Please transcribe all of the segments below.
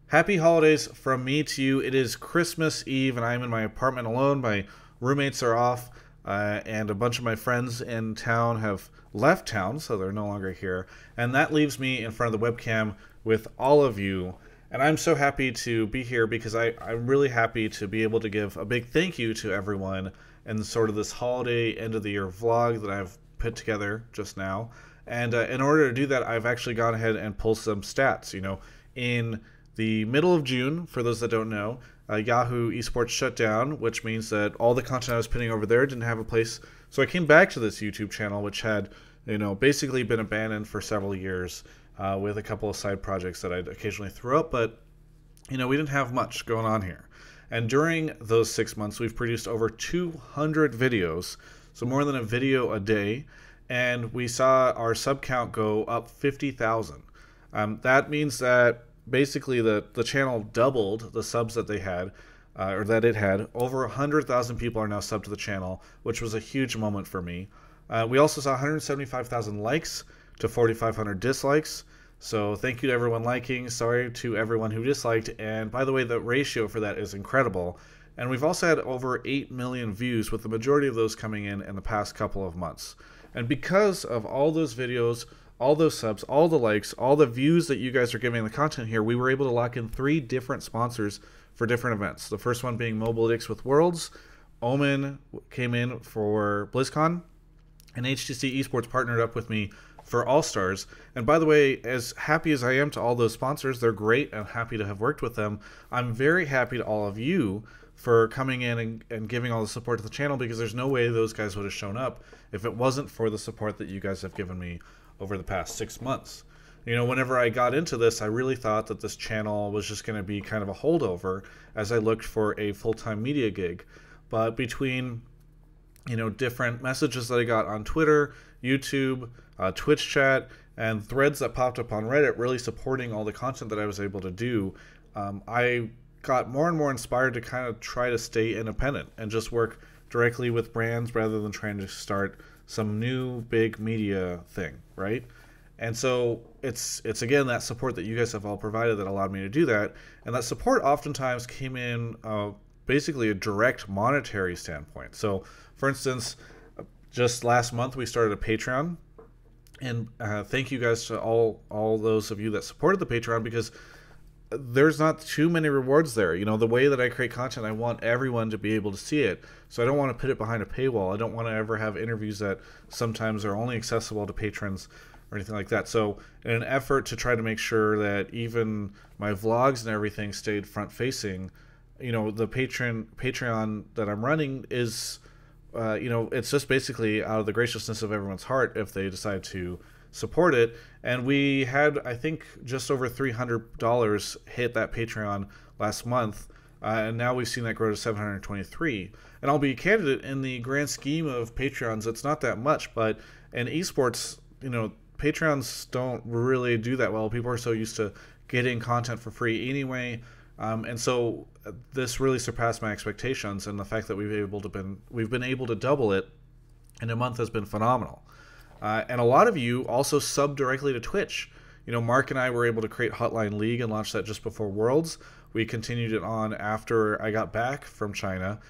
Happy holidays from me to you. It is Christmas Eve, and I'm in my apartment alone. My roommates are off, and a bunch of my friends in town have left town, so they're no longer here. And that leaves me in front of the webcam with all of you. And I'm so happy to be here because I'm really happy to be able to give a big thank you to everyone in sort of this holiday end of the year vlog that I've put together just now. And in order to do that, I've actually gone ahead and pulled some stats. In the middle of June, for those that don't know, Yahoo Esports shut down, which means that all the content I was putting over there didn't have a place. So I came back to this YouTube channel, which had, basically been abandoned for several years, with a couple of side projects that I'd occasionally throw up, but we didn't have much going on here. And during those 6 months, we've produced over 200 videos, so more than a video a day, and we saw our sub count go up 50,000. That means that basically the channel doubled the subs that they had, or that it had. Over 100,000 people are now subbed to the channel, which was a huge moment for me. We also saw 175,000 likes to 4,500 dislikes. So thank you to everyone liking. Sorry to everyone who disliked. And by the way, the ratio for that is incredible. And we've also had over 8 million views, with the majority of those coming in the past couple of months. And because of all those videos, all those subs, all the likes, all the views that you guys are giving the content here, we were able to lock in 3 different sponsors for different events. The first one being Mobile Addicts with Worlds. Omen came in for BlizzCon. And HTC Esports partnered up with me for All-Stars. And by the way, as happy as I am to all those sponsors, they're great and happy to have worked with them. I'm very happy to all of you for coming in and giving all the support to the channel, because there's no way those guys would have shown up if it wasn't for the support that you guys have given me over the past 6 months. Whenever I got into this, I really thought that this channel was just going to be kind of a holdover as I looked for a full-time media gig. But between different messages that I got on Twitter, YouTube, Twitch chat, and threads that popped up on Reddit really supporting all the content that I was able to do, I got more and more inspired to kind of try to stay independent and just work directly with brands rather than trying to start some new big media thing, right? And so it's again that support that you guys have all provided that allowed me to do that. And that support oftentimes came in basically a direct monetary standpoint. So for instance, just last month we started a Patreon, and thank you guys to all those of you that supported the Patreon, because there's not too many rewards there. The way that I create content, I want everyone to be able to see it. So I don't want to put it behind a paywall. I don't want to ever have interviews that sometimes are only accessible to patrons or anything like that. So in an effort to try to make sure that even my vlogs and everything stayed front facing, the Patreon that I'm running is, it's just basically out of the graciousness of everyone's heart if they decide to support it. And we had, I think, just over $300 hit that Patreon last month, and now we've seen that grow to $723. And I'll be candid, in the grand scheme of Patreons, it's not that much, but in esports, Patreons don't really do that well. People are so used to getting content for free anyway, and so this really surpassed my expectations, and the fact that we've been able to double it in a month has been phenomenal. And a lot of you also sub directly to Twitch. Mark and I were able to create Hotline League and launch that just before Worlds. We continued it on after I got back from China,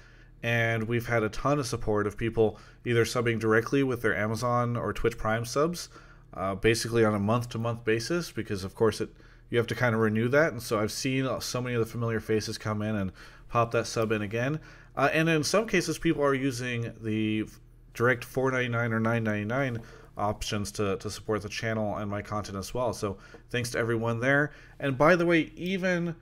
and we've had a ton of support of people either subbing directly with their Amazon or Twitch Prime subs, basically on a month-to-month basis, because of course you have to kind of renew that. And so I've seen so many of the familiar faces come in and pop that sub in again. And in some cases, people are using the direct $4.99 or $9.99 options to support the channel and my content as well. So thanks to everyone there. And by the way, even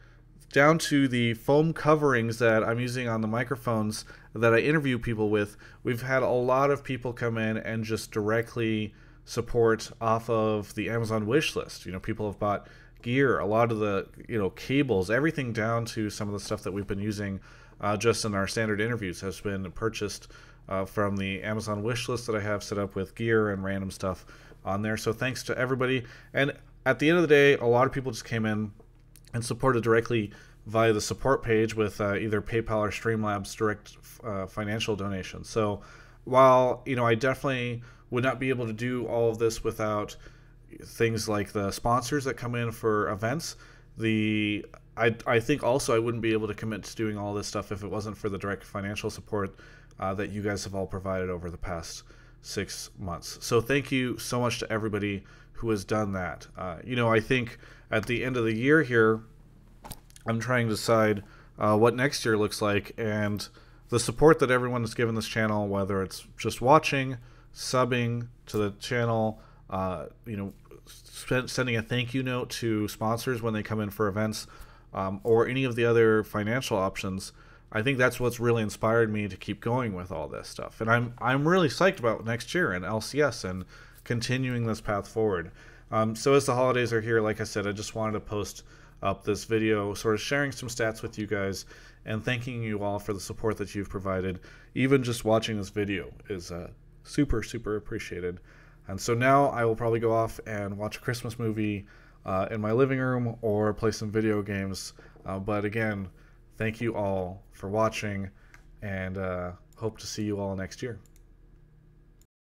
down to the foam coverings that I'm using on the microphones that I interview people with, we've had a lot of people come in and just directly support off of the Amazon wish list. People have bought gear, a lot of the cables, everything down to some of the stuff that we've been using just in our standard interviews has been purchased from the Amazon wish list that I have set up with gear and random stuff on there. So thanks to everybody. And at the end of the day, a lot of people just came in and supported directly via the support page with either PayPal or Streamlabs direct financial donations. So while I definitely would not be able to do all of this without things like the sponsors that come in for events, I think also I wouldn't be able to commit to doing all this stuff if it wasn't for the direct financial support that you guys have all provided over the past 6 months. So thank you so much to everybody who has done that. I think at the end of the year here, I'm trying to decide what next year looks like, and the support that everyone has given this channel, whether it's just watching, subbing to the channel, sending a thank you note to sponsors when they come in for events, or any of the other financial options. I think that's what's really inspired me to keep going with all this stuff. And I'm really psyched about next year and LCS and continuing this path forward. So as the holidays are here, like I said, I just wanted to post up this video sort of sharing some stats with you guys and thanking you all for the support that you've provided. Even just watching this video is super, super appreciated. And so now I will probably go off and watch a Christmas movie in my living room or play some video games. But again, thank you all for watching, and hope to see you all next year.